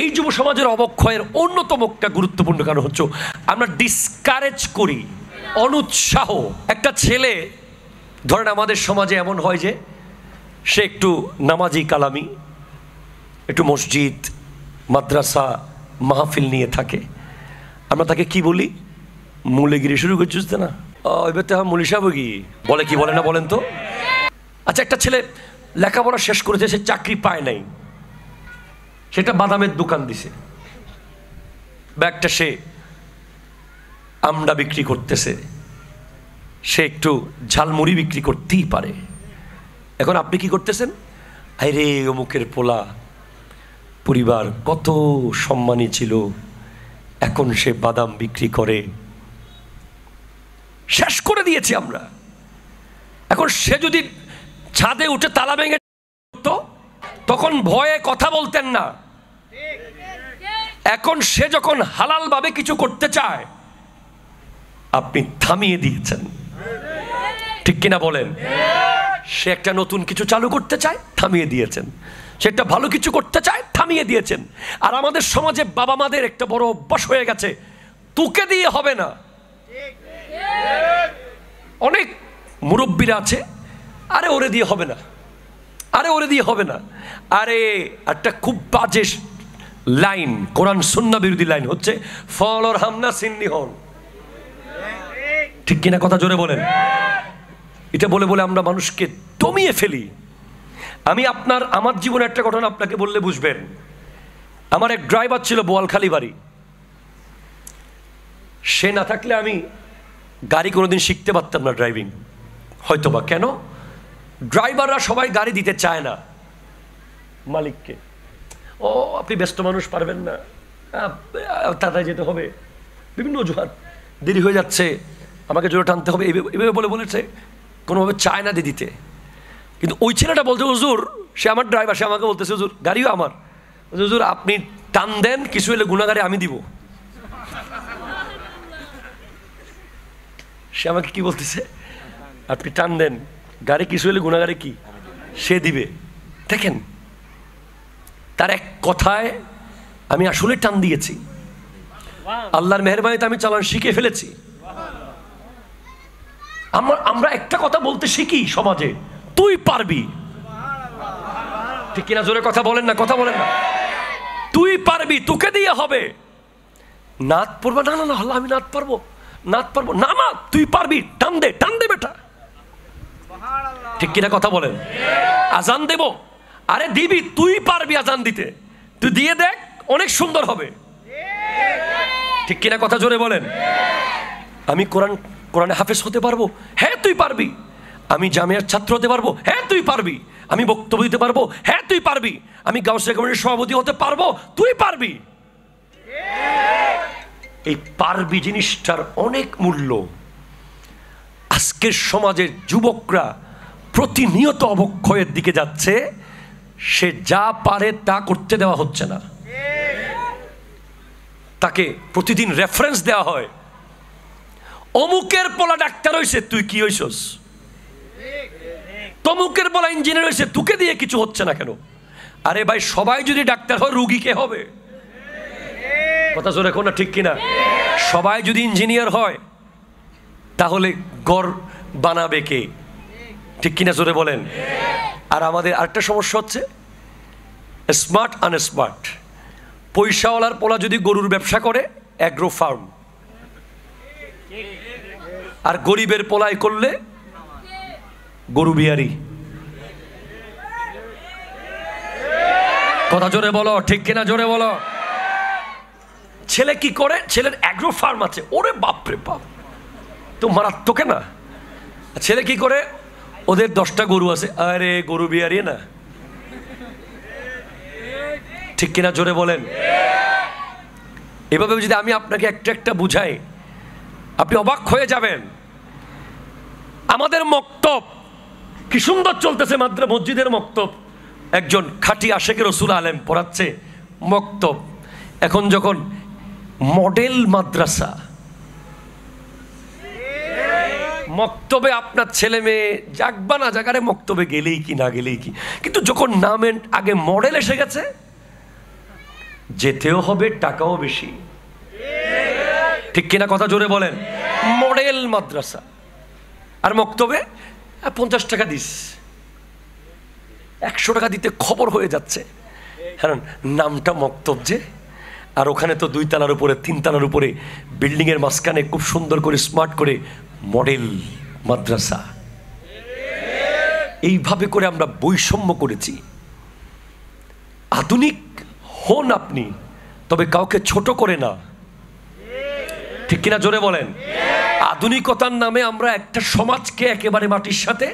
এই যুব সমাজের অবক্ষয়ের অন্যতম একটা গুরুত্বপূর্ণ কারণ হচ্ছে আমরা ডিসকারেজ করি, অনুৎসাহ। একটা ছেলে ধরেন আমাদের সমাজে এমন হয় যে সে একটু নামাজি কালামি, একটু মসজিদ মাদ্রাসা মাহফিল নিয়ে থাকে, আমরা তাকে কি বলি? মুলেগিরি শুরু করছিস না, এবার তো মুলি সাহেব কি বলে, কি বলে না বলেন তো? আচ্ছা, একটা ছেলে লেখাপড়া শেষ করেছে, সে চাকরি পায় নাই, সেটা বাদামের দোকান দিছে, বা একটা সে আমড়া বিক্রি করতেছে, সে একটু ঝালমুড়ি বিক্রি করতেই পারে। এখন আপনি কি করতেছেন? আরে অমুকের পোলা, পরিবার কত সম্মানী ছিল, এখন সে বাদাম বিক্রি করে, শেষ করে দিয়েছি আমরা। এখন সে যদি ছাদে উঠে তালা ভেঙে তখন ভয়ে কথা বলতেন না। এখন সে যখন হালাল ভাবে কিছু করতে চায়, আপনি থামিয়ে দিয়েছেন, ঠিক কিনা বলেন? সে একটা নতুন কিছু চালু করতে চায়, থামিয়ে দিয়েছেন। সে একটা ভালো কিছু করতে চায়, থামিয়ে দিয়েছেন। আর আমাদের সমাজে বাবা মাদের একটা বড় অভ্যাস হয়ে গেছে, তোকে দিয়ে হবে না। অনেক মুরব্বীরা আছে, আরে ওরে দিয়ে হবে না, আরে ওরে দিয়ে হবে না। আরে একটা খুব বাজে লাইন, কোরআন সুন্নাহ বিরোধী লাইন হচ্ছে ফল আর হামনা সিন্নি হন, ঠিক কিনা? কথা জোরে বলেন। এটা বলে বলে আমরা মানুষকে দমিয়ে ফেলি। আমি আমার জীবনে একটা ঘটনা আপনাকে বললে বুঝবেন। আমার এক ড্রাইভার ছিল বোয়ালখালী বাড়ি, সে না থাকলে আমি গাড়ি কোনোদিন শিখতে পারতাম না, ড্রাইভিং হয়তোবা। কেন? ড্রাইভাররা সবাই গাড়ি দিতে চায় না মালিককে। ও আপনি ব্যস্ত মানুষ, পারবেন না, তাড়াতাড়ি যেতে হবে, বিভিন্ন অজুহাত, দেরি হয়ে যাচ্ছে, আমাকে জোরে টানতে হবে, এভাবে বলে বলেছে, কোনোভাবে চায় না দিয়ে দিতে। কিন্তু ওই ছেলেটা বলছে, হুজুর, সে আমার ড্রাইভার, সে আমাকে বলতেছে, হুজুর গাড়িও আমার, হুজুর আপনি টান দেন, কিছু হলে গুণাগারে আমি দিব। সে আমাকে কি বলতেছে? আপনি টান দেন, গাড়ি কিছু হলে গুণাগারে কি সে দিবে। দেখেন, তার এক কথায় আমি আসলে টান দিয়েছি। আল্লাহর মেহেরবানিতে আমি চালান শিখে ফেলেছি। আমরা একটা কথা বলতে শিখি সমাজে, তুই পারবি, ঠিক কিনা? জোরে কথা বলেন না, কথা বলেন না। তুই পারবি, তোকে দিয়ে হবে। নাত পড়বা? না না না, আল্লাহ আমি নাত পারবো, নাত পারবো না, না তুই পারবি, টান দে, টান দে বেটা, ঠিক কিনা? কথা বলেন। আজান দেব? আরে দিবি, তুই পারবি আজান দিতে, তুই দিয়ে দেখ, অনেক সুন্দর হবে, ঠিক কিনা? কথা জোরে বলেন। আমি কোরআনে হাফেজ হতে পারবো? হ্যাঁ তুই পারবি। আমি জামিয়ার ছাত্র হতে পারবো? হ্যাঁ তুই পারবি। আমি বক্তব্য দিতে পারবো? হ্যাঁ তুই পারবি। আমি গাউসিয়া কমিটির সভাপতি হতে পারবো? তুই পারবি। এই পারবি জিনিসটার অনেক মূল্য। আজকের সমাজের যুবকরা প্রতিনিয়ত অবক্ষয়ের দিকে যাচ্ছে। সে যা পারে তা করতে দেওয়া হচ্ছে না, তাকে প্রতিদিন রেফারেন্স দেওয়া হয়। অমুকের পোলা ডাক্তার হইছে, তুই কি হইছস? তমুকের পোলা ইঞ্জিনিয়ার হইছে, তোকে দিয়ে কিছু হচ্ছে না কেন? আরে ভাই, সবাই যদি ডাক্তার হয়, রুগী কে হবে? কথা জোরে কোন না, ঠিক কিনা? সবাই যদি ইঞ্জিনিয়ার হয়, তাহলে ঘর বানাবে কে? ঠিক কিনা? জোরে বলেন। আর আমাদের আরেকটা সমস্যা হচ্ছে স্মার্ট আনস্মার্ট। পয়সাওয়ালার পোলা যদি গরুর ব্যবসা করে, অ্যাগ্রো ফার্ম, আর গরিবের পোলাই করলে গরু বিহারি। কথা জোরে বলো, ঠিক কিনা? জোরে বলো। ছেলে কি করে? ছেলের অ্যাগ্রো ফার্ম আছে, ওরে বাপরে বাপ, তো মারাত্মক না। ছেলে কি করে? ওদের 10টা গরু আছে, আরে গরু বিহারি না, ঠিক কিনা? জোরে বলেন। এভাবে যদি আমি আপনাকে একটা একটা বুঝাই, আপনি অবাক হয়ে যাবেন। আমাদের মক্তব কি সুন্দর চলতেছে, মসজিদের মক্তব, একজন খাঁটি আশেকের রাসূল আলেম পড়াচ্ছে মক্তব। এখন যখন মডেল মাদ্রাসা, মক্তবে আপনার ছেলে মেয়ে যাকবা না জাগারে, মক্তবে গেলেই কি না গেলেই কি। কিন্তু যখন নামের আগে মডেল এসে গেছে, যেতেও হবে, টাকাও বেশি, ঠিক কিনা কথা জোরে বলেন। মডেল মাদ্রাসা, আর মক্তবে 50 টাকা দিস, 100 টাকা দিতে খবর হয়ে যাচ্ছে, কারণ নামটা মক্তব যে, আর ওখানে তো 2 তলার উপরে 3 তলার উপরে বিল্ডিং এর মাঝখানে খুব সুন্দর করে স্মার্ট করে মডেল মাদ্রাসা। এইভাবে করে আমরা বৈষম্য করেছি। আধুনিক হন আপনি, তবে কাউকে ছোট করে না, ঠিক কিনা জোরে বলেন। আধুনিকতার নামে আমরা একটা সমাজকে একেবারে মাটির সাথে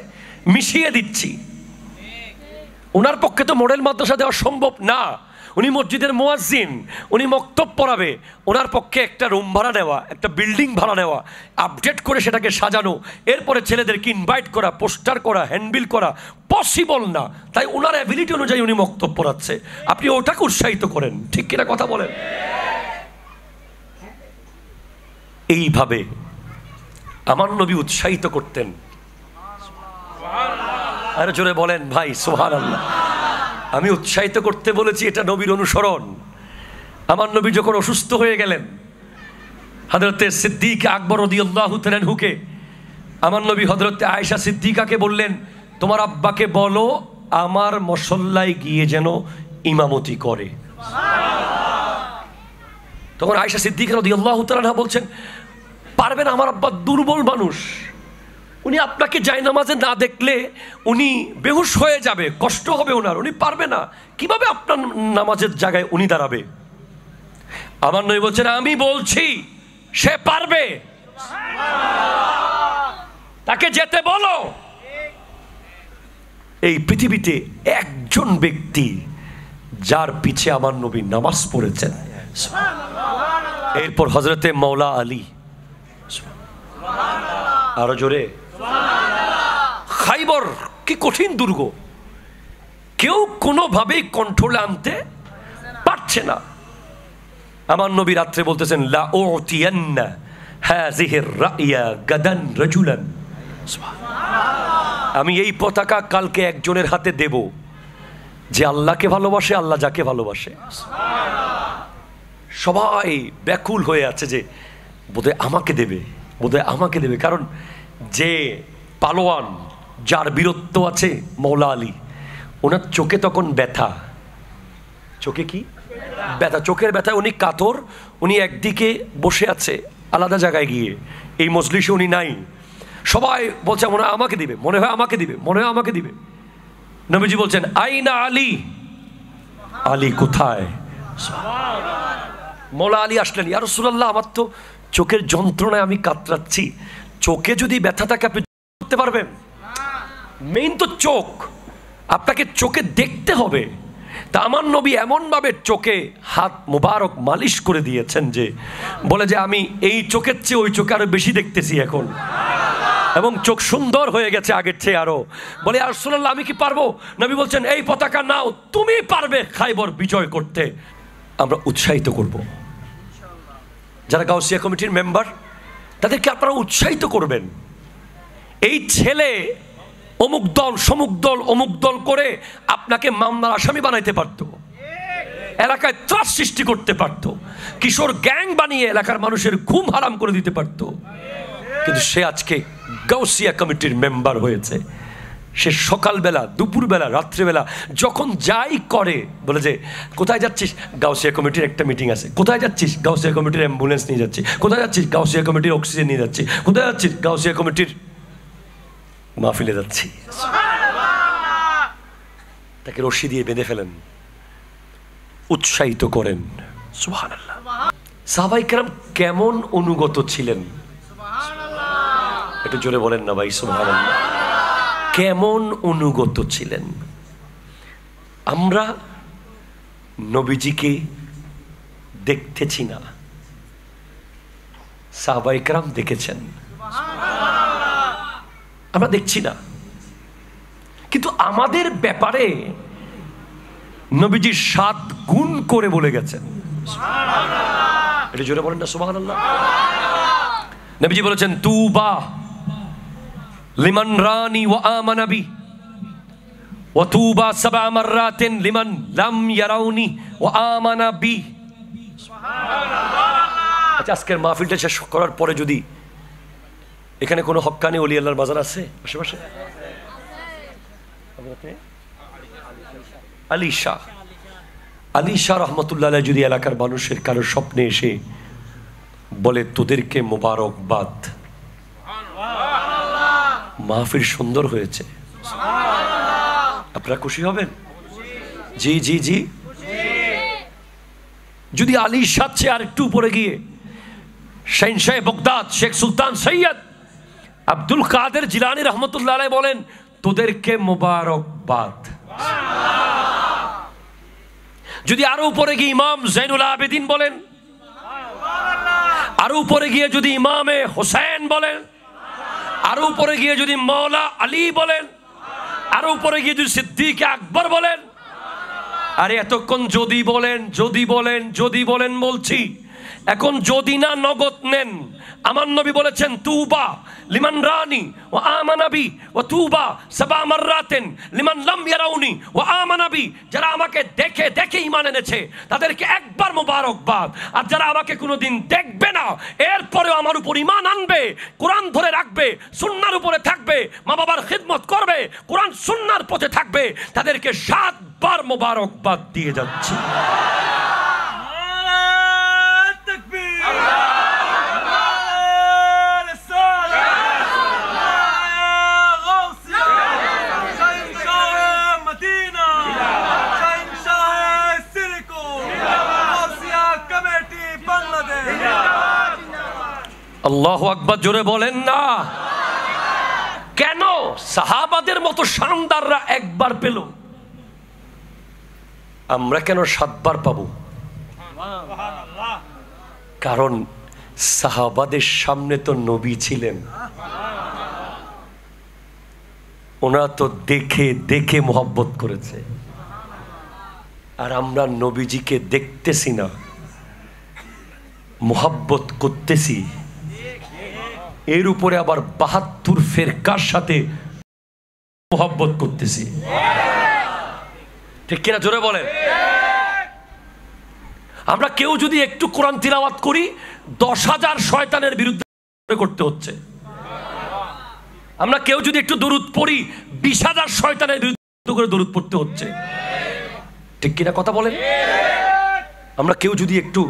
মিশিয়ে দিচ্ছি। ওনার পক্ষে তো মডেল মাদ্রাসা দেওয়া সম্ভব না, উনি মসজিদের মুয়াজ্জিন, উনি মক্তব পড়াবে, ওনার পক্ষে একটা রুম ভাড়া নেওয়া, একটা বিল্ডিং ভাড়া নেওয়া, আপডেট করে সেটাকে সাজানো, এরপরে ছেলেদেরকে ইনভাইট করা, পোস্টার করা, হ্যান্ডবিল করা পসিবল না। তাই ওনার অ্যাবিলিটি অনুযায়ী উনি মক্তব পড়াচ্ছে, আপনি ওটাকে উৎসাহিত করেন, ঠিক কিনা কথা বলেন। এইভাবে আমার নবী উৎসাহিত করতেন। আরে জোরে বলেন ভাই সুবহানাল্লাহ। আমি উৎসাহিত করতে বলেছি, এটা নবীর অনুসরণ। আমার নবী যখন অসুস্থ হয়ে গেলেন, হযরতে সিদ্দিক আকবর রাদিয়াল্লাহু তাআলা আনহুকে আমার নবী হযরতে আয়েশা সিদ্দিকাকে বললেন, তোমার আব্বাকে বলো আমার মুসল্লায় গিয়ে যেন ইমামতি করে। তখন আয়েশা সিদ্দিকা রাদিয়াল্লাহু তাআলা আনহা বলছেন, পারবে না, আমার আব্বা দুর্বল মানুষ, উনি আপনাকে জায়নামাজে না দেখলে উনি বেহুশ হয়ে যাবে, কষ্ট হবে ওনার, উনি পারবে না, কিভাবে আপনার নামাজের জায়গায় উনি দাঁড়াবে। আমার নবী বলছেন, আমি বলছি সে পারবে, তাকে যেতে বলো। এই পৃথিবীতে একজন ব্যক্তি যার পিছে আমার নবী নামাজ পড়েছেন, এরপর হযরতে মওলা আলী। আরো জোরে। খাইবর কি কঠিন দুর্গ, কেউ কোনোভাবেই কন্ট্রোলে আনতে পারছে না। আমার নবী রাত্রে বলতেছেন, লা উতিয়ান্না হাযিহির রাইয়া গাদান রাজুলান, আমি এই পতাকা কালকে একজনের হাতে দেব যে আল্লাহকে ভালোবাসে, আল্লাহ যাকে ভালোবাসে। সবাই ব্যাকুল হয়ে আছে যে বোধহয় আমাকে দেবে, বোধহয় আমাকে দেবে, কারণ যে পালোয়ান, যার বীরত্ব আছে মওলা আলী, ওনার চোখে তখন ব্যথা, চোখে কি ব্যথা, চোখের ব্যথায় উনি কাতর, উনি একদিকে বসে আছে আলাদা জায়গায় গিয়ে, এই মজলিসে উনি নাই। সবাই বলছে মনে হয় আমাকে দিবে, মনে হয় আমাকে দিবে, মনে হয় আমাকে দিবে। নবীজি বলছেন, আইনা আলী, আলী কোথায়? মওলা আলী আসলেন, ইয়া রাসূলুল্লাহ, আমার তো চোখের যন্ত্রণায় আমি কাতরাচ্ছি, চোখে যদি ব্যথা থাকে আপনি করতে পারবেন? মেইন তো চোখ, আপনাকে চোখে দেখতে হবে। তা আমার নবী এমনভাবে চোখে হাত মুবারক মালিশ করে দিয়েছেন যে বলে যে আমি এই চোখের চেয়ে ওই চোখে আরো বেশি দেখতেছি এখন, এবং চোখ সুন্দর হয়ে গেছে আগের চেয়ে আরো। বলে ইয়া রাসূলুল্লাহ, আমি কি পারবো? নবী বলছেন, এই পতাকা নাও, তুমি পারবে খাইবর বিজয় করতে। আমরা উৎসাহিত করব। যারা গাউসিয়া কমিটির মেম্বার, তাদেরকে আপনারা উৎসাহিত করবেন। এই ছেলে অমুক দল, সমুক দল, অমুক দল করে আপনাকে মামলার আসামি বানাইতে পারত, এলাকায় ত্রাস সৃষ্টি করতে পারত, কিশোর গ্যাং বানিয়ে এলাকার মানুষের ঘুম হারাম করে দিতে পারত, কিন্তু সে আজকে গাউসিয়া কমিটির মেম্বার হয়েছে। সে সকালবেলা, দুপুরবেলা, রাত্রিবেলা যখন যাই করে বলে যে কোথায় যাচ্ছিস? গাউসিয়া কমিটির একটা মিটিং আছে। কোথায় যাচ্ছিস? গাউসিয়া কমিটির অ্যাম্বুলেন্স নিয়ে যাচ্ছি। কোথায় যাচ্ছিস? গাউসিয়া কমিটির অক্সিজেন নিয়ে যাচ্ছি। কোথায় যাচ্ছিস? গাউসিয়া কমিটির মাহফিলে যাচ্ছি। তাকে রশি দিয়ে বেঁধে ফেলেন, উৎসাহিত করেন। সুবহানাল্লাহ। সাহাবায়ে কেরাম কেমন অনুগত ছিলেন, একটু জোরে বলেন না ভাই সুবহানাল্লাহ। কেমন অনুগত ছিলেন। আমরা নবীজিকে দেখতেছি না, সাহাবায়ে কেরাম দেখেছেন, আমরা দেখছি না, কিন্তু আমাদের ব্যাপারে নবীজি 7 গুণ করে বলে গেছেন। এটা জোরে বলেন না সুবহানাল্লাহ। নবীজি বলেছেন, তুবা লিমান রানি ওয়া আমানা বি ওয়াতুবা সাবা মাররাতিন লিমান লাম ইয়ারাউনি ওয়া আমানা বি। আচ্ছা, আজকের মাহফিলটা শেষ করার পরে যদি এখানে কোনো হক্কানি ওলি আল্লাহর মাজার আছে আশেপাশে? আলী শাহ রহমতুল্লাহ আলাইহি যদি এলাকার মানুষের কারো স্বপ্নে এসে বলে তোদেরকে মোবারকবাদ, মাহফিল সুন্দর হয়েছে, আপনারা খুশি হবেন? জি জি জি। যদি আলী শাহ আর একটু উপরে গিয়ে শাহিনশাহ বগদাদ শেখ সুলতান সৈয়দ আব্দুল কাদের জিলানী রহমতুল্লাহ আলাইহি বলেন তোদেরকে মোবারকবাদ। যদি আরো উপরে গিয়ে ইমাম জৈনুল আবেদিন বলেন, আরো উপরে গিয়ে যদি ইমামে হোসেন বলেন, আরো উপরে গিয়ে যদি মৌলা আলী বলেন, আরো উপরে গিয়ে যদি সিদ্দিক আকবর বলেন, আরে এতক্ষণ যদি বলেন যদি বলেন যদি বলেন বলছি, এখন যদি না নগদ নেন। আমার নবী বলেছেন তুবা লিমান রানি ওয়া আমানা বি ওয়া তুবা সাবা মাররাতিন লিমান লাম ইয়ারাউনি ওয়া আমানা বি। যারা আমাকে দেখে দেখে ঈমান এনেছে তাদেরকে একবার মোবারকবাদ, আর যারা আমাকে কোনোদিন দেখবে না এরপরেও আমার উপর ঈমান আনবে, কোরআন ধরে রাখবে, সুন্নাহর উপরে থাকবে, মা বাবার খিদমত করবে, কোরআন সুন্নাহর পথে থাকবে, তাদেরকে 7 বার মোবারকবাদ দিয়ে যাচ্ছে। আল্লাহু আকবার, জোরে বলেন না। কেন সাহাবাদের মতো শানদাররা একবার পেল, আমরা কেন 7 বার পাবো? কারণ সাহাবাদের সামনে তো নবী ছিলেন, ওনারা তো দেখে দেখে মোহাব্বত করেছে, আর আমরা নবীজিকে দেখতেছি না, মোহাব্বত করতেছি। এর উপরে আবার 72 ফেরকার সাথে মোহাব্বত করতেছি, ঠিক কিনা? জোরে বলেন। আমরা কেউ যদি একটু কোরআন তিলাওয়াত করি 10,000 শয়তানের বিরুদ্ধে করতে হচ্ছে। আমরা কেউ যদি একটু দরুদ পড়ি 20,000 শয়তানের বিরুদ্ধে করে দরুদ পড়তে হচ্ছে, ঠিক কিনা কথা বলেন? আমরা কেউ যদি একটু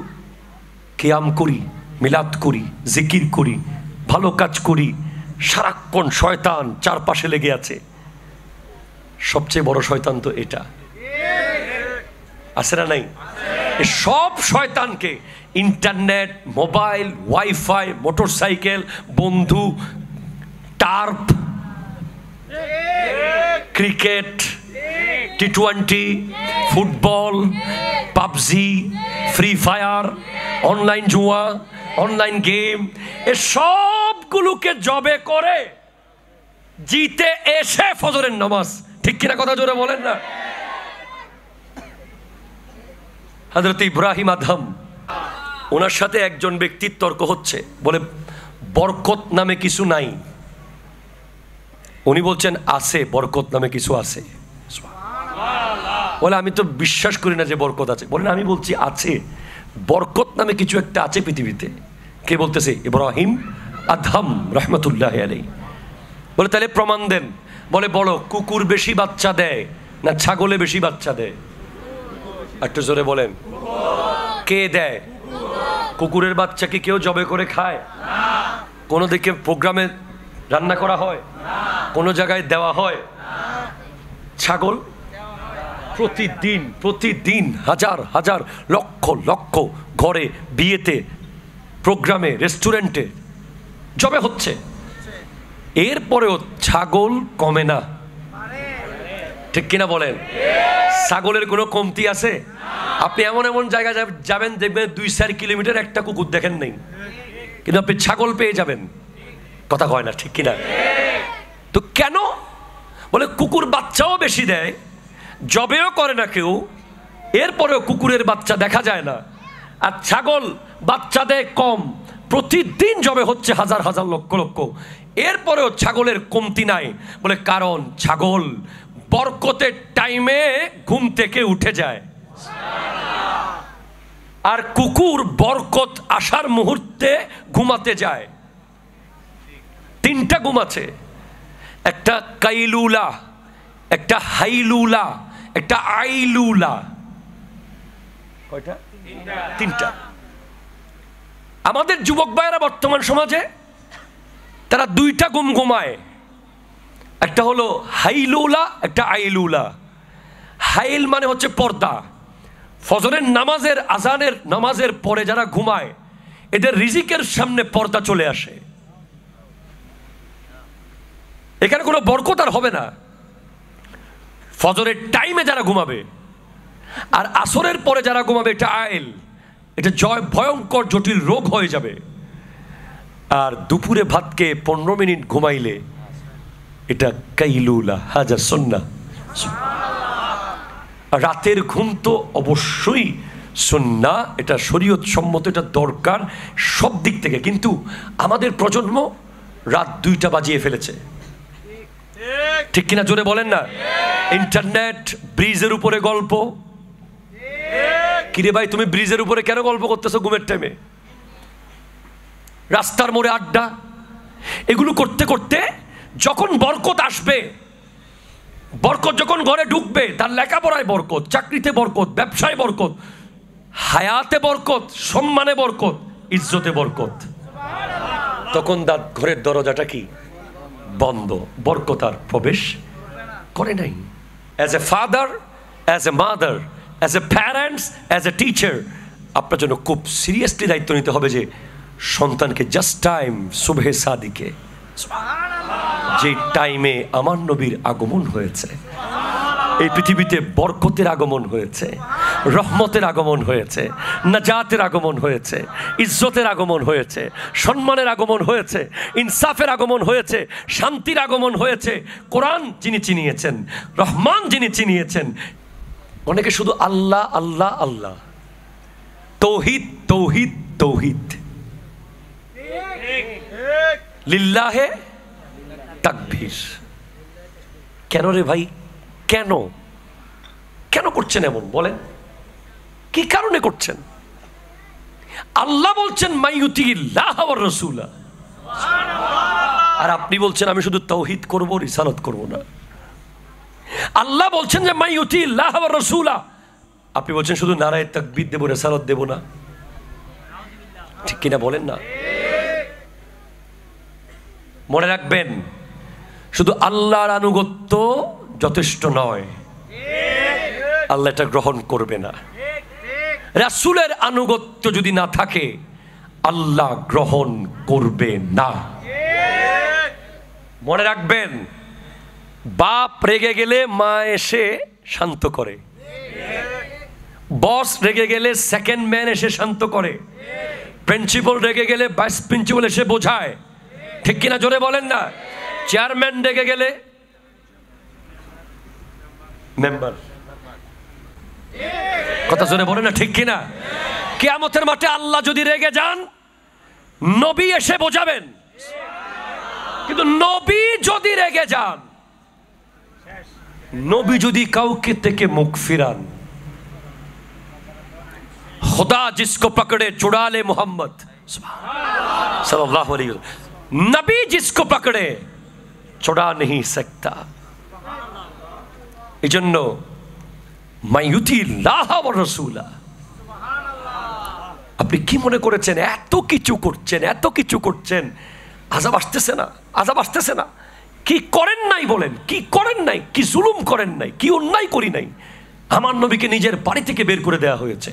কিয়াম করি, মিলাদ করি, জিকির করি, ভালো কাজ করি, সারাক্ষণ শয়তান চারপাশে লেগে আছে। সবচেয়ে বড় শয়তান তো এটা, আছে না নাই? সব শয়তানকে ইন্টারনেট, মোবাইল, ওয়াইফাই, মোটরসাইকেল, বন্ধু, turf, cricket, T20, football, PUBG, free fire, online জুয়া, অনলাইন গেম, এ সবগুলোকে জবে করে জিতে এসে ফজরের নামাজ, ঠিক কিনা কথা জোরে বলেন না? হযরত ইব্রাহিম আদম, ওনার সাথে একজন ব্যক্তির তর্ক হচ্ছে, বলে বরকত নামে কিছু নাই। উনি বলছেন আছে, বরকত নামে কিছু আছে। বলে আমি তো বিশ্বাস করি না যে বরকত আছে। বলেন আমি বলছি আছে, বরকত নামে কিছু একটা আছে পৃথিবীতে। কে বলতেছে? ইব্রাহিম আদম রহমতুল্লাহ আলাইহি। বলে তাহলে প্রমাণ দেন। বলে বলো, কুকুর বেশি বাচ্চা দেয় না ছাগলে বেশি বাচ্চা দেয়? একটু জোরে বলেন। কে দেয়? কুকুরের বাচ্চা কি কেউ জবে করে খায়? কোনো দিকে প্রোগ্রামে রান্না করা হয়? কোনো জায়গায় দেওয়া হয়? ছাগল প্রতিদিন প্রতিদিন হাজার হাজার লক্ষ লক্ষ ঘরে, বিয়েতে, প্রোগ্রামে, রেস্টুরেন্টে জবে হচ্ছে। এরপরেও ছাগল কমে না, ঠিক কিনা বলেন? ছাগলের কোনো কমতি আছে? আপনি এমন এমন জায়গায় যাবেন, দেখবেন 2-4 কিলোমিটার একটা কুকুর দেখেন নেই, কিন্তু আপনি ছাগল পেয়ে যাবেন। কথা কয় না, ঠিক কিনা? তো কেন? বলে কুকুর বাচ্চাও বেশি দেয়, জবেও করে না কেউ, এরপরেও কুকুরের বাচ্চা দেখা যায় না। আর ছাগল বাচ্চা দেয় কম, প্রতিদিন জবে হচ্ছে হাজার হাজার লক্ষ লক্ষ, এরপরেও ছাগলের কমতি নাই। বলে কারণ ছাগল বরকতের টাইমে ঘুম থেকে উঠে যায়, আর কুকুর বরকত আসার মুহূর্তে ঘুমাতে যায়। তিনটা ঘুম আছে, একটা কাইলুলা, একটা হাইলুলা, একটা আইলুলা। কয়টা? তিনটা। আমাদের যুবক ভাইয়েরা বর্তমান সমাজে তারা দুইটা ঘুম ঘুমায়, একটা হলো হাইলুলা, একটা আইলুলা। হাইল মানে হচ্ছে পর্দা। ফজরের নামাজের আজানের নামাজের পরে যারা ঘুমায় এদের রিজিকের সামনে পর্দা চলে আসে, এখানে কোনো বরকত আর হবে না। ফজরের টাইমে যারা ঘুমাবে আর আসরের পরে যারা ঘুমাবে এটা আইল, এটা ভয়ঙ্কর জটিল রোগ হয়ে যাবে। আর দুপুরে ভাতকে 15 মিনিট ঘুমাইলে এটা কাইলুলা, হাজার সুন্নাহ। রাতের ঘুম তো অবশ্যই সুন্নাহ, এটা শরীয়ত সম্মত, এটা দরকার সব দিক থেকে। কিন্তু আমাদের প্রজন্ম রাত 2টা বাজিয়ে ফেলেছে, ঠিক কিনা জোরে বলেন না? ইন্টারনেট, ব্রিজের উপরে গল্প। কিরে ভাই, তুমি ব্রিজের উপরে কেন গল্প করতেছো ঘুমের টাইমে? রাস্তার মোড়ে আড্ডা, এগুলো করতে করতে যখন বরকত আসবে, বরকত যখন ঘরে ঢুকবে, তার লেখাপড়ায় বরকত, চাকরিতে বরকত, ব্যবসায় বরকত, হায়াতে বরকত, সম্মানে বরকত, ইজ্জতে বরকত, তখন তার ঘরের দরজাটা কি বন্ধ, বরকত আর প্রবেশ করে নাই। As a father, as a mother, as a parents, as a teacher, আপনার জন্য খুব সিরিয়াসলি দায়িত্ব নিতে হবে যে সন্তানকে জাস্ট টাইম সুবহে সাদিকে, যে টাইমে আমার নবীর আগমন হয়েছে, এই পৃথিবীতে বরকতের আগমন হয়েছে, রহমতের আগমন হয়েছে, নাজাতের আগমন হয়েছে, ইজ্জতের আগমন হয়েছে, সম্মানের আগমন হয়েছে, ইনসাফের আগমন হয়েছে, শান্তির আগমন হয়েছে। কোরআন যিনি চিনিয়েছেন, রহমান যিনি চিনিয়েছেন। অনেকে শুধু আল্লাহ আল্লাহ আল্লাহ, তৌহিদ তৌহিদ তৌহিদ, লিল্লাহে তাকবীর। কেন রে ভাই, কেন কেন করছেন এমন? বলেন কি কারণে করছেন? আল্লাহ বলছেন মাইয়ুতিল্লাহ ওয়ার রাসূলা, আর আপনি বলছেন আমি শুধু তাওহীদ করব, রিসালাত করব না। আল্লাহ বলছেন যে মাইয়ুতিল্লাহ ওয়ার রাসূলা, আপনি বলছেন শুধু নারায়ে তাকবীর দেব, রিসালাত দেব না। ঠিক কিনা বলেন না? মনে রাখবেন, শুধু আল্লাহর আনুগত্য যথেষ্ট নয়, আল্লাহ এটা গ্রহণ করবে না। রাসূলের আনুগত্য যদি না থাকে আল্লাহ গ্রহণ করবে না। মনে রাখবেন, বাপ রেগে গেলে মা এসে শান্ত করে, বস রেগে গেলে সেকেন্ড ম্যান এসে শান্ত করে, প্রিন্সিপাল রেগে গেলে ভাইস প্রিন্সিপাল এসে বোঝায়। ঠিক কিনা জোরে বলেন না? চেয়ারম্যান রেগে গেলে মেম্বার, কথা জোরে বলেন না? ঠিক কিনা? কিয়ামতের মাঠে আল্লাহ যদি রেগে যান, নবী এসে বোঝাবেন। কিন্তু নবী যদি রেগে যান, নবী যদি কাউকে থেকে মুখ ফিরান, खुदा जिसको पकड़े चुड़ा ले मोहम्मद सल्लल्लाहु अलैहि वसल्लम, नबी जिसको पकड़े चुड़ा नहीं सकता। इजন্য মাইয়ুতিল্লাহ ওয়া রাসূলা। আপনি কি মনে করেছেন এত কিছু করছেন, এত কিছু করছেন, আযাব আসতেছে না? আযাব আসতেছে না? কি করেন নাই বলেন? কি করেন নাই? কি জুলুম করেন নাই? কি অন্যায় করি নাই? আমার নবীকে নিজের বাড়ি থেকে বের করে দেওয়া হয়েছে,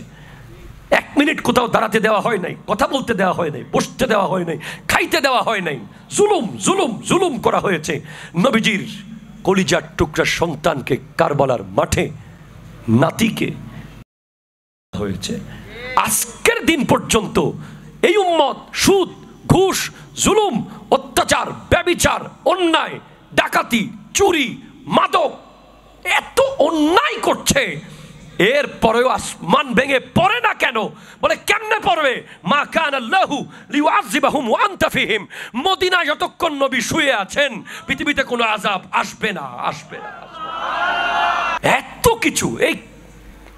1 মিনিট কোথাও দাঁড়াতে দেওয়া হয় নাই, কথা বলতে দেওয়া হয় নাই, বসতে দেওয়া হয় নাই, খাইতে দেওয়া হয় নাই। জুলুম জুলুম জুলুম করা হয়েছে। নবীজির কলিজার টুকরা সন্তানকে কারবালার মাঠে নাতিকে হয়েছে। আজকের দিন পর্যন্ত এই উম্মত সুদ, ঘুষ, জুলুম, অত্যাচার, ব্যভিচার, অন্যায়, ডাকাতি, চুরি, মাদক, এত অন্যায় করছে, এর পরেও আসমান ভেঙে পড়ে না কেন? বলে কেমনে পড়বে? মা কানা আল্লাহু লিউআযিবাহুম ওয়া আনতা ফীহিম। মদিনায় যতক্ষণ নবী শুয়ে আছেন পৃথিবীতে কোনো আযাব আসবে না, আসবে না। এত কিছু। এই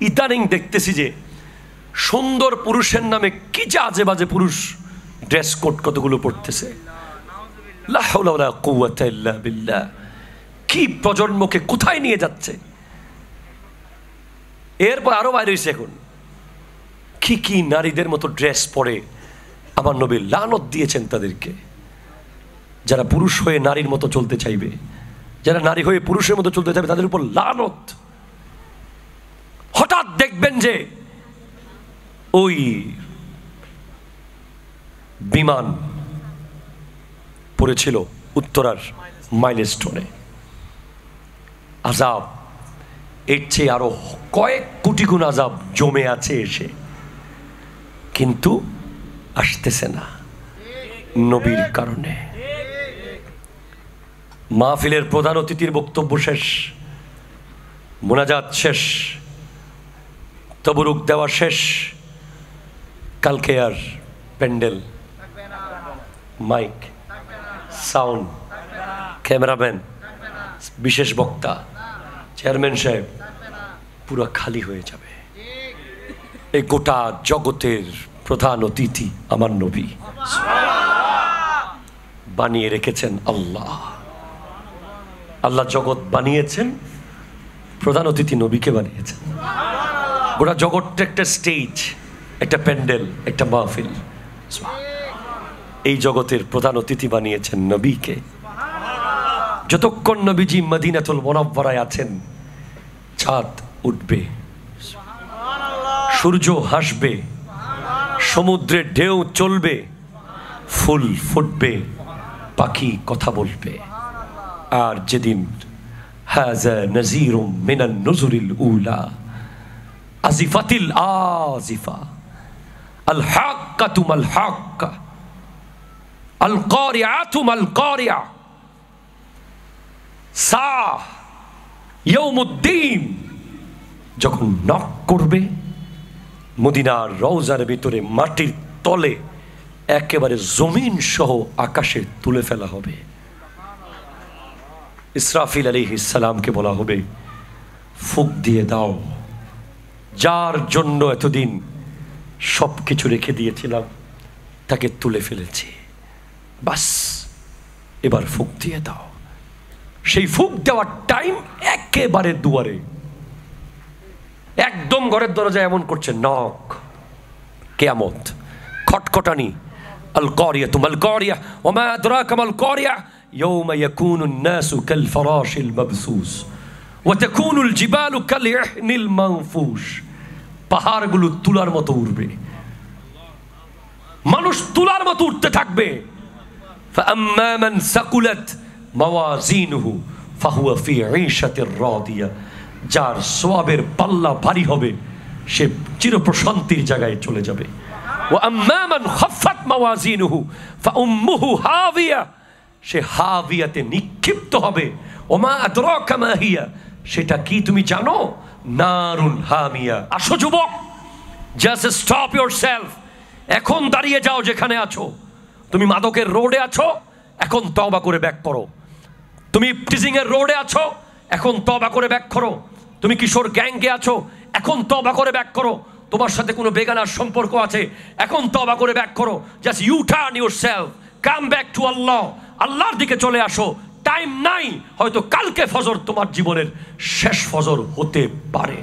ইদানিং দেখতেছি যে সুন্দর পুরুষের নামে কি যে আজে বাজে পুরুষ ড্রেস কোড কতগুলো পড়তেছে। লা হাওলা ওয়ালা কুওয়াতা ইল্লা বিল্লাহ। কি প্রজন্মকে কোথায় নিয়ে যাচ্ছে। এরপর আরো বাইরে হয়েছে এখন কি কি নারীদের মতো ড্রেস পরে। আমার নবী লানত দিয়েছেন তাদেরকে, যারা পুরুষ হয়ে নারীর মতো চলতে চাইবে, যারা নারী হয়ে পুরুষের মতো চলতে চাইবে, তাদের উপর লানত। হঠাৎ দেখবেন যে ওই বিমান পড়েছিল উত্তরার মাইলস্টোনে, আযাব এর চেয়ে আরো কয়েক কোটি গুণ আযাব জমে আছে এসে, কিন্তু আসতেছে না নবীর কারণে। মাহফিলের প্রধান অতিথির বক্তব্য শেষ, মোনাজাত শেষ, তবরুক দেওয়া শেষ। কালকে আর প্যান্ডেল, মাইক, সাউন্ড, ক্যামেরাম্যান, বিশেষ বক্তা, চেয়ারম্যান সাহেব পুরো খালি হয়ে যাবে। এই গোটা জগতের প্রধান অতিথি আমার নবী বানিয়ে রেখেছেন আল্লাহ। আল্লাহ জগৎ বানিয়েছেন, প্রধান অতিথি নবীকে বানিয়েছেন। গোটা জগৎটা একটা স্টেজ, একটা প্যান্ডেল, একটা মাহফিল। এই জগতের প্রধান অতিথি বানিয়েছেন নবীকে। যতক্ষণ নবীজি মদিনাতুল মুনাওয়ারায় আছেন, চাঁদ উঠবে, সূর্য হাসবে, সমুদ্রের ঢেউ চলবে, ফুল ফুটবে, পাখি কথা বলবে। আর যেদিন হাযা নাযীরুম মিনান নুযুরিল উলা আজিফাতিল আজিফা আল হাক্কাতু মাল হাক্কা আল কারিআতু মাল কারিআ সা ইয়াউমুদ্দিন যখন নক করবে, মদিনার রওজার ভিতরে মাটির তলে একেবারে জমিন সহ আকাশে তুলে ফেলা হবে। ইসরাফিল আলাইহিস সালামকে বলা হবে, ফুঁক দিয়ে দাও, যার জন্য এতদিন সবকিছু রেখে দিয়েছিলাম তাকে তুলে ফেলেছি, বাস এবার ফুঁক দিয়ে দাও। সেই ফুঁক দেওয়ার টাইম একেবারে দুয়ারে, একদম ঘরের দরজায় এমন করছে নক, কিয়ামত, খটখটানি। আল কারিয়াতু মাল কারিয়া ওয়া মা আদরাকা মাল কারিয়া ইয়াওমা ইয়াকুনুন নাসু কাল ফারাশিল মাবসুস ওয়া তাকুনুল জিবালু কাল ইহনিল মানফুশ। পাহাড়গুলো তুলার মতো উড়বে, মানুষ তুলার মতো উঠতে থাকবে। ফাআম্মা মান সাকুলাত মাওয়াজিনুহু ফাহুয়া ফি ঈশাতির রাদিয়া। যার সওয়াবের পাল্লা ভারী হবে সে চিরপ্রশান্তির জায়গায় চলে যাবে। ওয়া আম্মা মান খাফফাত মাওয়াজিনুহু ফাউম্মুহু হাবিয়া। সে হাবিয়াতে নিক্ষিপ্ত হবে। ওমা আদরাকা মা হিয়া, সেটা কি তুমি জানো? নারুন হামিয়া। আসো যুবক, জাস্ট স্টপ ইয়োরসেলফ। এখন দাঁড়িয়ে যাও যেখানে আছো। তুমি মাদকের রোডে আছো, এখন তওবা করে ব্যাক করো। তুমি টিজিং এর রোডে আছো, এখন তওবা করে ব্যাক করো। তুমি কিশোর গ্যাংকে আছো, এখন তওবা করে ব্যাক করো। তোমার সাথে কোনো বেগানার সম্পর্ক আছে, এখন তওবা করে ব্যাক করো। Just you turn yourself, come back to Allah. আল্লাহর দিকে চলে আসো। টাইম নাই, হয়তো কালকে ফজর তোমার জীবনের শেষ ফজর হতে পারে।